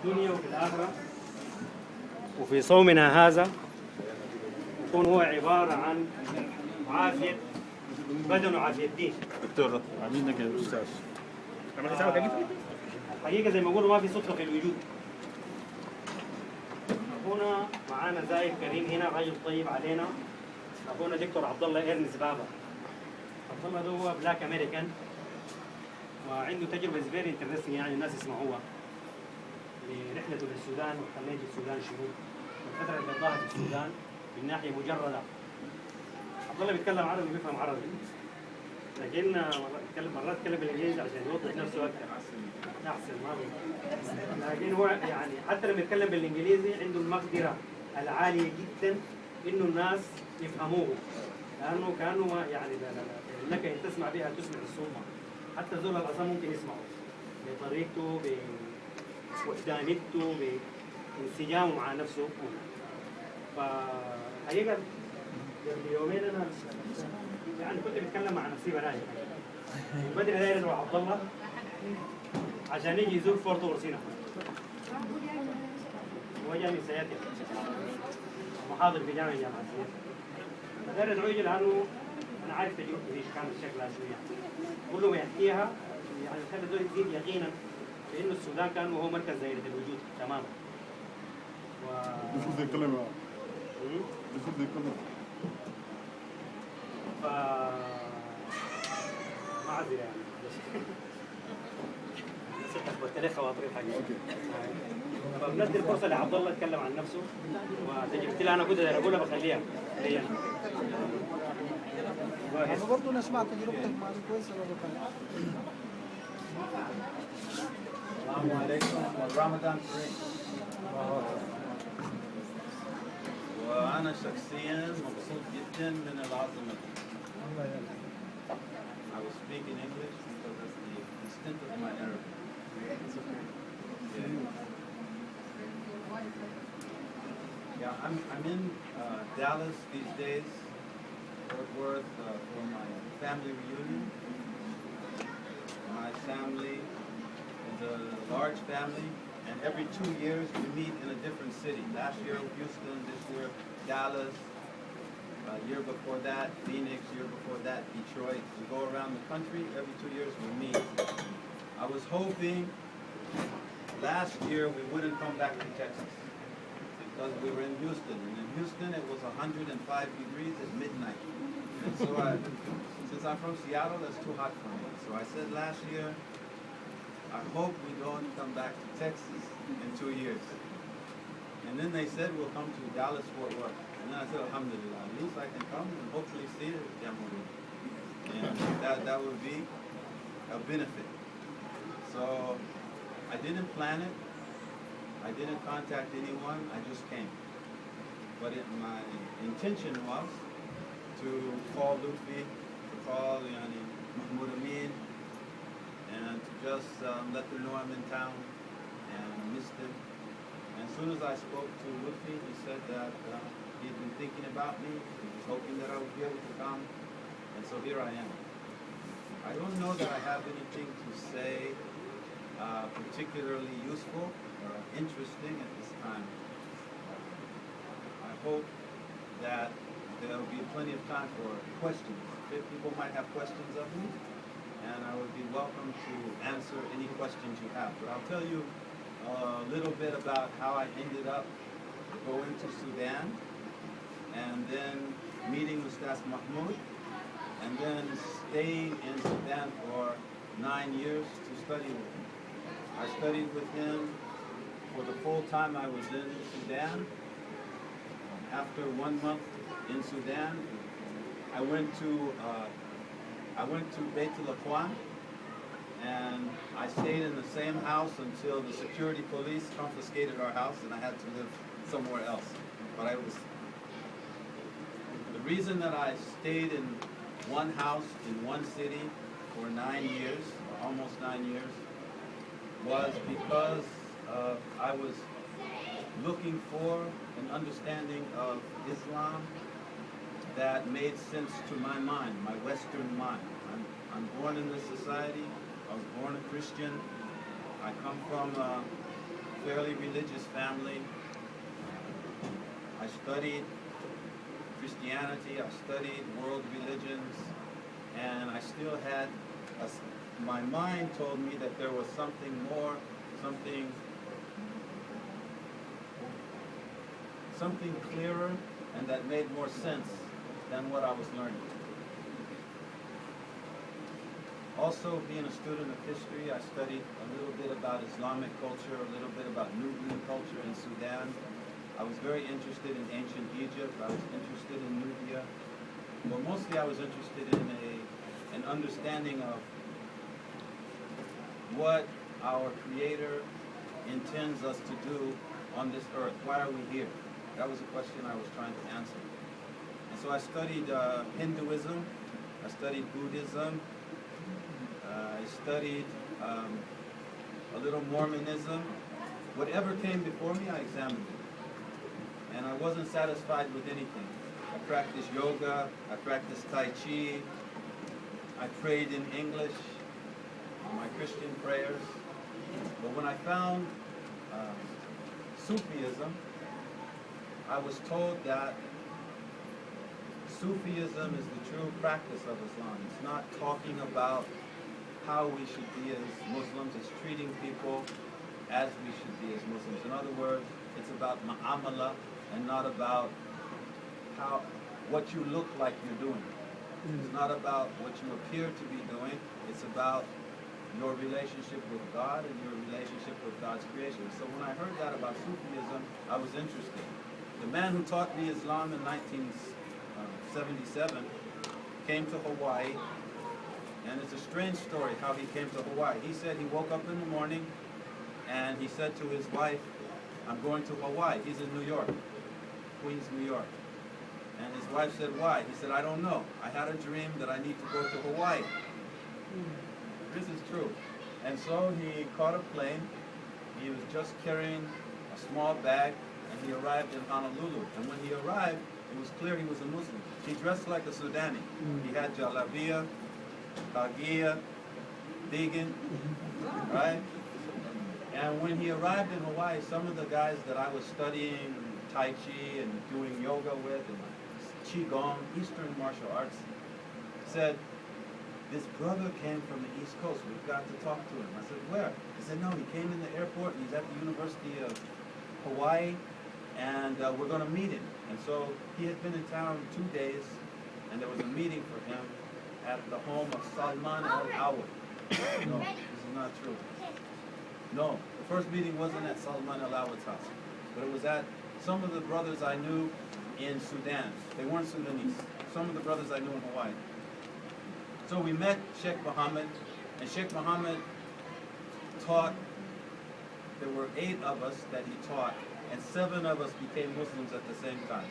الدنيا وفي الآخرة. وفي صومنا هذا يكون هو عبارة عن عافية بدن وعافية دين. دكتور عاملينك يا أستاذ. الحقيقة زي ما يقولوا ما في صدفة في الوجود. أخونا معانا زائر كريم هنا، رجل طيب علينا. أخونا دكتور عبدالله إرنس بابا. عبدالله ده هو بلاك أمريكان وعنده تجربة فيري انترستنج، يعني الناس يسمعوها، لرحلته للسودان وخليته السودان شنو الفترة اللي قضاها في السودان من ناحية مجردة. عبدالله بيتكلم عربي وبيفهم عربي، لكن مرات يتكلم بالانجليزي عشان يوضح نفسه اكثر احسن ما بي. لكن هو يعني حتى لما يتكلم بالانجليزي عنده المقدره العاليه جدا انه الناس يفهموه، لانه كانه ما يعني لك ان تسمع بها تسمع الصومه، حتى زول الاصم ممكن يسمعه بطريقته بوحدانيته بانسجامه مع نفسه. فحقيقه يومين انا يعني كنت بتكلم مع نفسي براي بدري داير ادعو عبد الله عشان يجي يزور فورت اورسينا. هو جاي من سياتي محاضر في جامعه سياتي، داير ادعو يجي لانه انا عارف تجربته ايش كانت شكلها شو يعني. كل ما يحكيها يعني خلي الزول يزيد يقينا بانه السودان كان هو مركز دائره الوجود تماما. المفروض يتكلم المفروض يتكلم ما عادي يعني ستة لي خواطري الحقيقة. فبندي الفرصة لعبد الله يتكلم عن نفسه وتجربتي اللي أنا كنت أقولها بخليها لي أنا. أنا برضه نسمع تجربتك مع كويسة ولا السلام عليكم ورمضان كريم. وأنا شخصياً مبسوط جداً من العاصمة. I will speak in English because that's the extent of my Arabic. Yeah, I'm in Dallas these days, Fort Worth, for my family reunion. My family is a large family, and every 2 years we meet in a different city. Last year Houston, this year Dallas, year before that Phoenix, year before that Detroit. We go around the country, every 2 years we meet. I was hoping last year we wouldn't come back to Texas because we were in Houston, and in Houston it was 105 degrees at midnight. And so since I'm from Seattle, that's too hot for me. So I said last year, I hope we don't come back to Texas in 2 years. And then they said we'll come to Dallas, Fort Worth. And then I said, alhamdulillah, at least I can come and hopefully see it. And that would be a benefit. So I didn't plan it. I didn't contact anyone. I just came. But my intention was to call Luffy, to call Mahmoud Amin, and to just let them know I'm in town and I missed them. And as soon as I spoke to Luffy, he said that he'd been thinking about me. He was hoping that I would be able to come. And so here I am. I don't know that I have anything to say particularly useful or interesting at this time. I hope that there will be plenty of time for questions. People might have questions of me, and I would be welcome to answer any questions you have. But I'll tell you a little bit about how I ended up going to Sudan, and then meeting Ustaz Mahmoud, and then staying in Sudan for 9 years to study with him. I studied with him for the full time I was in Sudan. After 1 month in Sudan, I went to Beit al-Aqwan, and I stayed in the same house until the security police confiscated our house and I had to live somewhere else. But the reason that I stayed in one house in one city for 9 years, almost 9 years, was because I was looking for an understanding of Islam that made sense to my mind, my Western mind. I'm born in this society. I was born a Christian. I come from a fairly religious family. I studied Christianity, I studied world religions, and I still had, my mind told me that there was something more, something clearer, and that made more sense than what I was learning. Also, being a student of history, I studied a little bit about Islamic culture, a little bit about Nubian culture in Sudan. I was very interested in ancient Egypt. I was interested in Nubia. But mostly I was interested in an understanding of what our Creator intends us to do on this earth. Why are we here? That was a question I was trying to answer. And so I studied Hinduism. I studied Buddhism. I studied a little Mormonism. Whatever came before me, I examined it. And I wasn't satisfied with anything. I practiced yoga, I practiced Tai Chi, I prayed in English, my Christian prayers. But when I found Sufism, I was told that Sufism is the true practice of Islam. It's not talking about how we should be as Muslims, it's treating people as we should be as Muslims. In other words, it's about ma'amala and not about what you look like you're doing. It's not about what you appear to be doing, it's about your relationship with God and your relationship with God's creation. So when I heard that about Sufism, I was interested. The man who taught me Islam in 1977 came to Hawaii, and it's a strange story how he came to Hawaii. He said he woke up in the morning and he said to his wife, I'm going to Hawaii. He's in New York, Queens, New York. And his wife said, why? He said, I don't know. I had a dream that I need to go to Hawaii. This is true. And so he caught a plane. He was just carrying a small bag, and he arrived in Honolulu. And when he arrived, it was clear he was a Muslim. He dressed like a Sudani. He had jalabia, tagia, digan, right? And when he arrived in Hawaii, some of the guys that I was studying Tai Chi and doing yoga with, and Qigong, Eastern martial arts, said, this brother came from the East Coast. We've got to talk to him. I said, where? He said, no, he came in the airport. He's at the University of Hawaii, and we're going to meet him. And so he had been in town 2 days, and there was a meeting for him at the home of Salman al-Awad. No, this is not true. No, the first meeting wasn't at Salman al-Awad's house, but it was at some of the brothers I knew in Sudan. They weren't Sudanese. Some of the brothers I knew in Hawaii. So we met Sheikh Mohammed, and Sheikh Mohammed taught, there were 8 of us that he taught, and 7 of us became Muslims at the same time.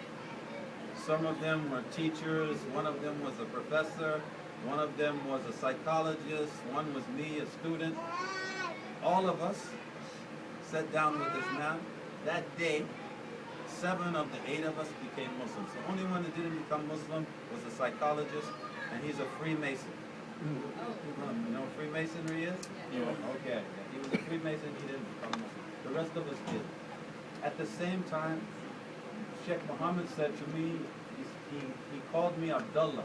Some of them were teachers, one of them was a professor, one of them was a psychologist, one was me, a student. All of us sat down with this man. That day, 7 of the 8 of us became Muslims. The only one that didn't become Muslim was a psychologist, and he's a Freemason. You know what Freemasonry is? Yeah. Okay. He was a Freemason, he didn't become Muslim. The rest of us did. At the same time, Sheikh Mohammed said to me, he called me Abdullah.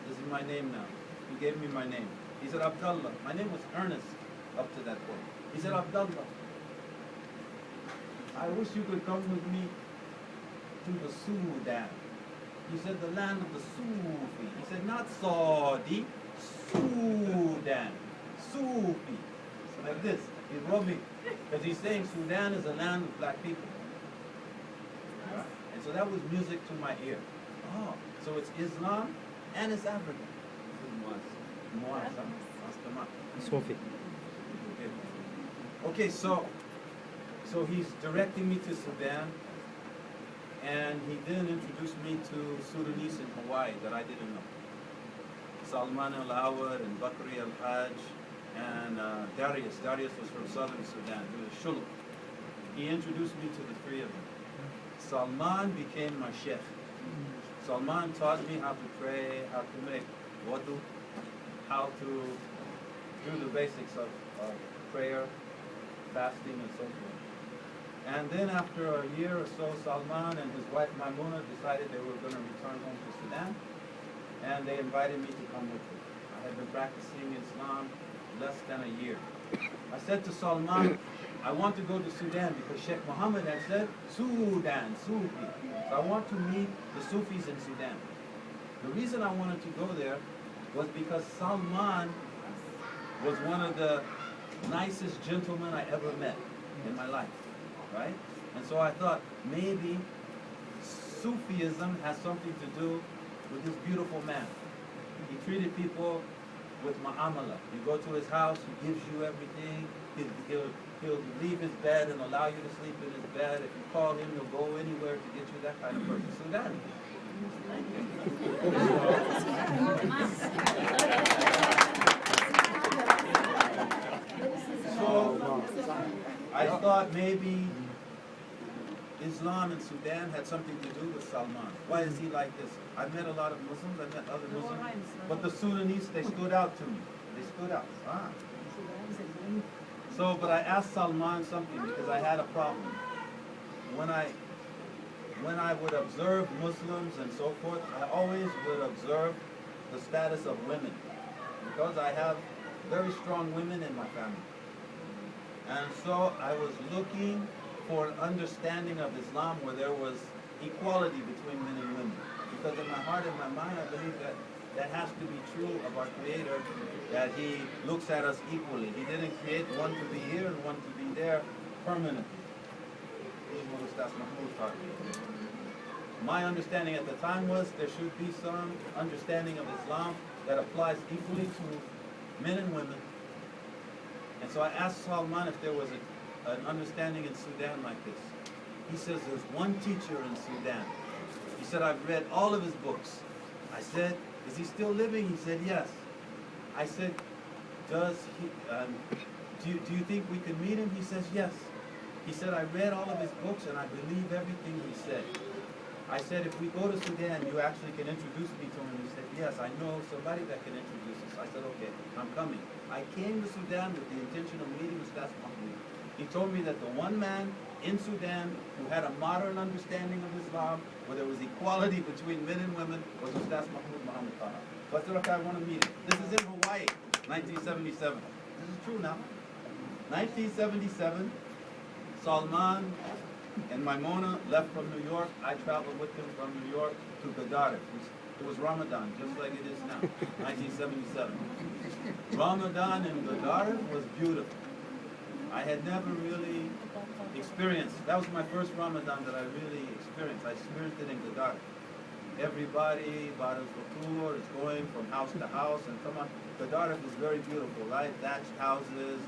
This is my name now. He gave me my name. He said, Abdullah. My name was Ernest up to that point. He said, Abdullah, I wish you could come with me to the Sudan. He said, the land of the Sufi. He said, not Saudi, Sudan. Sufi. So like this. He wrote me, because he's saying Sudan is a land of black people. Right? And so that was music to my ear. Oh, so it's Islam and it's African. Sophie. Okay, so he's directing me to Sudan, and he then introduced me to Sudanese in Hawaii that I didn't know. Salman al-Awad and Bakri al-Hajj and Darius. Darius was from southern Sudan. He was Shuluk. He introduced me to the 3 of them. Salman became my sheikh. Salman taught me how to pray, how to make wudu, how to do the basics of prayer, fasting, and so forth. And then after a year or so, Salman and his wife Maimuna decided they were going to return home to Sudan, and they invited me to come with them. I had been practicing Islam less than a year. I said to Salman, I want to go to Sudan because Sheikh Mohammed had said, Sudan, Sufi. So I want to meet the Sufis in Sudan. The reason I wanted to go there was because Salman was one of the nicest gentlemen I ever met in my life, right? And so I thought maybe Sufism has something to do with this beautiful man. He treated people with ma'amala. You go to his house, he gives you everything. He'll leave his bed and allow you to sleep in his bed. If you call him, he'll go anywhere to get you, that kind of person. Sudan. So I thought maybe Islam in Sudan had something to do with Salman. Why is he like this? I've met a lot of Muslims, I've met other Muslims, but the Sudanese, they stood out to me. They stood out. So, but I asked Salman something because I had a problem. When I would observe Muslims and so forth, I always would observe the status of women because I have very strong women in my family. And so I was looking for an understanding of Islam where there was equality between men and women. Because in my heart and my mind, I believe that that has to be true of our Creator, that He looks at us equally. He didn't create one to be here and one to be there permanently. My understanding at the time was there should be some understanding of Islam that applies equally to men and women. And so I asked Salman if there was an understanding in Sudan like this. He says there's one teacher in Sudan. He said, I've read all of his books. I said, is he still living? He said, yes. I said, does he, do you think we could meet him? He says, yes. He said, I read all of his books and I believe everything he said. I said, if we go to Sudan, you actually can introduce me to him. He said, yes, I know somebody that can introduce us. I said, okay, I'm coming. I came to Sudan with the intention of meeting Ustaz Mahmoud. He told me that the one man in Sudan who had a modern understanding of Islam, where there was equality between men and women, was Ustaz Mahmoud Muhammad Taha. So I said, okay, I want to meet him. This is in Hawaii, 1977. This is true now. 1977, Salman and Maimuna left from New York. I traveled with them from New York to Gadar. It was Ramadan, just like it is now, 1977. Ramadan in Gadar was beautiful. I had never really experienced. That was my first Ramadan that I really experienced. I experienced it in Gadar. Everybody, Badal Fatur, is going from house to house, and come on. Gadar is very beautiful, right? Thatched houses.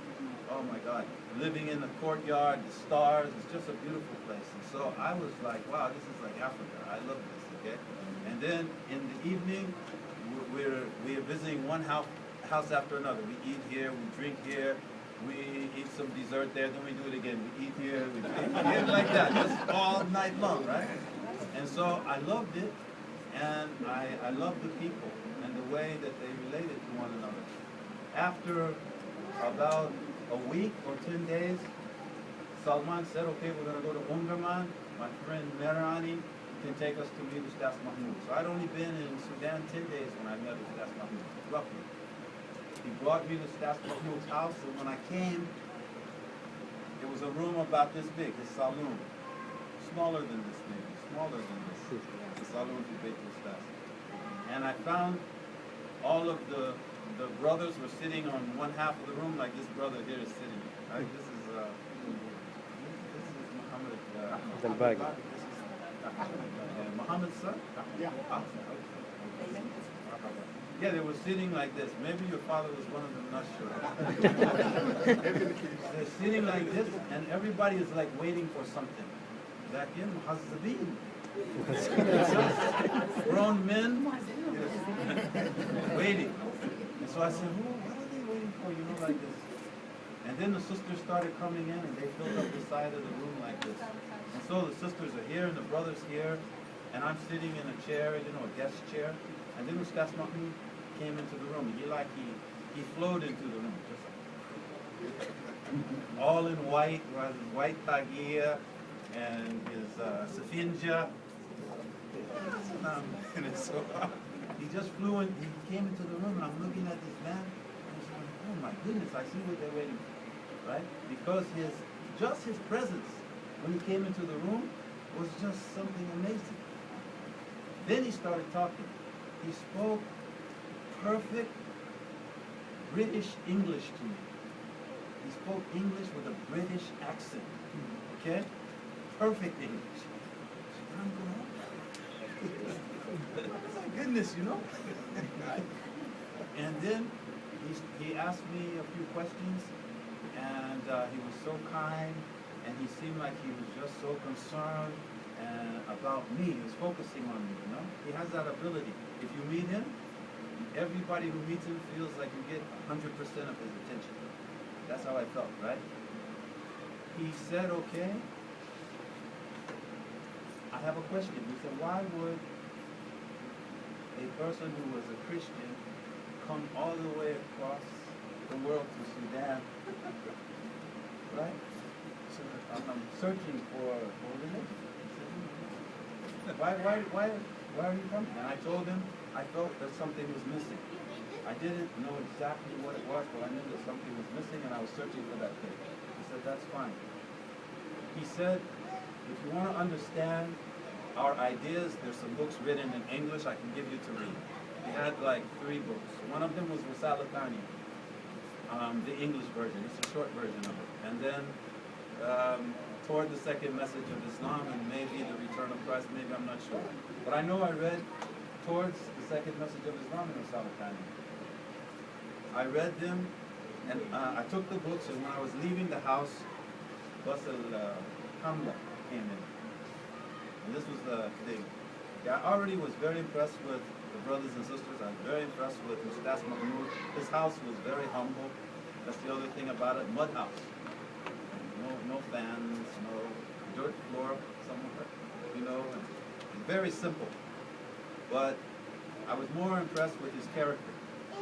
Oh my God. Living in the courtyard, the stars, it's just a beautiful place. And so I was like, wow, this is like Africa. I love this, okay? And then in the evening, we're visiting one house after another. We eat here, we drink here, we eat some dessert there, then we do it again. We eat here, we drink here, like that, just all night long, right? And so I loved it, and I loved the people and the way that they related to one another. After about a week or 10 days, Salman said, okay, we're going to go to Umdurman. My friend Merani can take us to meet Ustaz Mahmoud. So I'd only been in Sudan 10 days when I met Ustaz Mahmoud, roughly. He brought me to Ustaz Mahmoud's house, and when I came, it was a room about this big, his saloon. Smaller than this, maybe, smaller than this. The saloon to Beit Ustaz. And I found all of the brothers were sitting on one half of the room, like this brother here is sitting. Right? This is Muhammad. Muhammad's son? Yeah. Yeah, they were sitting like this. Maybe your father was one of them, not sure. They're sitting like this, and everybody is like waiting for something. Lakin muhazzabin. Grown men waiting. And so I said, what are they waiting for, like this? And then the sisters started coming in, and they filled up the side of the room like this. And so the sisters are here, and the brothers here, and I'm sitting in a chair, a guest chair. And then Ustaz Mahmoud came into the room. He flowed into the room, just all in white, white tagia, and his Safinja. And so he just flew in, he came into the room, and I'm looking at this man, and I was like, oh my goodness, I see what they're waiting for, right? Because just his presence when he came into the room was just something amazing. Then he started talking. He spoke perfect British English to me. He spoke English with a British accent, okay? Perfect English. I'm going, oh my goodness, you know? And then he asked me a few questions, and he was so kind, and he seemed like he was just so concerned about me. He was focusing on me, you know? He has that ability. If you meet him, everybody who meets him feels like you get 100% of his attention. That's how I felt, right? He said, okay, I have a question. He said, why would a person who was a Christian come all the way across the world to Sudan? Right? So I'm searching for religion. He said, why are you coming? And I told him I felt that something was missing. I didn't know exactly what it was, but I knew that something was missing, and I was searching for that thing. He said, that's fine. He said, if you want to understand our ideas, there's some books written in English I can give you to read. He had like 3 books. One of them was Risalatani, the English version. It's a short version of it. And then toward the second message of Islam, and maybe the return of Christ, maybe I'm not sure. But I know I read towards the second message of Islam in Risalatani. I read them, and I took the books, and when I was leaving the house, Bus al-Hamla came in. And this was the thing. I already was very impressed with the brothers and sisters. I was very impressed with Mustas Mahmoud. His house was very humble. That's the other thing about it. Mud house. No fans, no dirt floor somewhere, you know. Very simple. But I was more impressed with his character.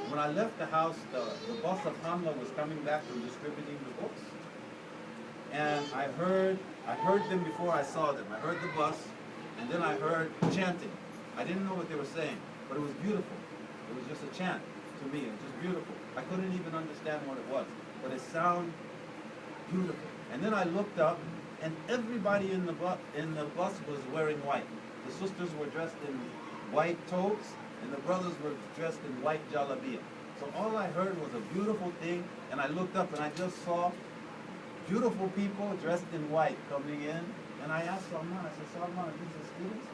When I left the house, the bus of Hamla was coming back from distributing the books. And I heard them before I saw them. I heard the bus, and then I heard chanting. I didn't know what they were saying, but it was beautiful. It was just a chant to me. It was just beautiful. I couldn't even understand what it was, but it sounded beautiful. And then I looked up, and everybody in the bus was wearing white. The sisters were dressed in white toques, and the brothers were dressed in white jalabiyah. So all I heard was a beautiful thing, and I looked up and I just saw beautiful people dressed in white coming in, and I asked Salman, I said, Salman, are these his students?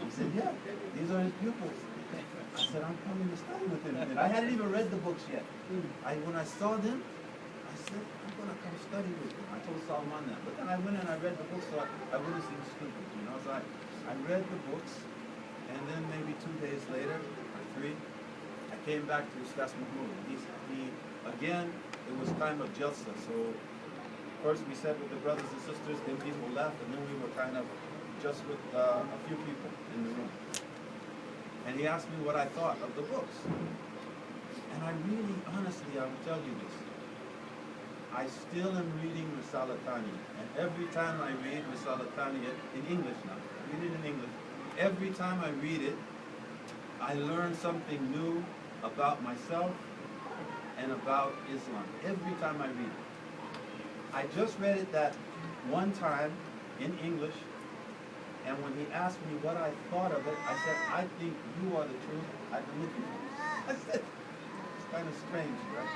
He said, yeah, these are his pupils. I said, I'm coming to study with them. And I hadn't even read the books yet. When I saw them, I said, I'm going to come study with them. I told Salman that. But then I went and I read the books so I wouldn't seem stupid, you know. So I read the books, and then maybe 2 days later, or 3, I came back to Ustaz Mahmoud. He again, it was time of Jalsa. So first we sat with the brothers and sisters, then people left, and then we were kind of just with a few people in the room. And he asked me what I thought of the books. And I really, honestly, I will tell you this. I still am reading Risalatani. And every time I read Risalatani, in English now, I read it in English. Every time I read it, I learn something new about myself and about Islam. Every time I read it. I just read it that one time in English, and when he asked me what I thought of it, I said, I think you are the truth I've been looking for. I said, it's kind of strange, right?